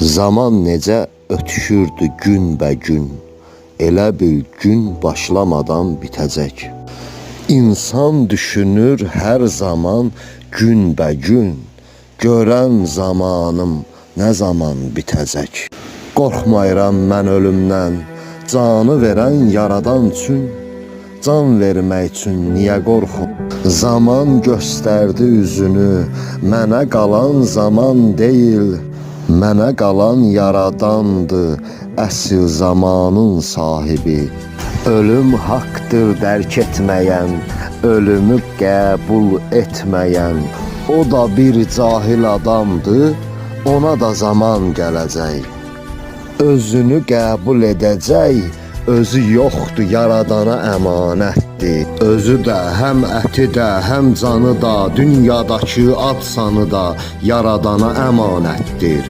Zaman necə ötüşürdü gün, elə bil gün başlamadan bitəcək. İnsan düşünür hər zaman gün, görən zamanım nə zaman bitəcək. Qorxmayıram mən ölümdən, canı verən yaradan üçün. Can vermək üçün niyə qorxum? Zaman göstərdi üzünü, mənə qalan zaman deyil, mənə qalan yaradandı, əsl zamanın sahibi. Ölüm haqqdır dərk etməyən, ölümü qəbul etməyən, o da bir cahil adamdır, ona da zaman gələcək. Özünü qəbul edəcək, özü yoxdur, yaradana əmanətdir. Özü də, həm əti də, həm canı da, dünyadakı ad sanı da yaradana əmanətdir.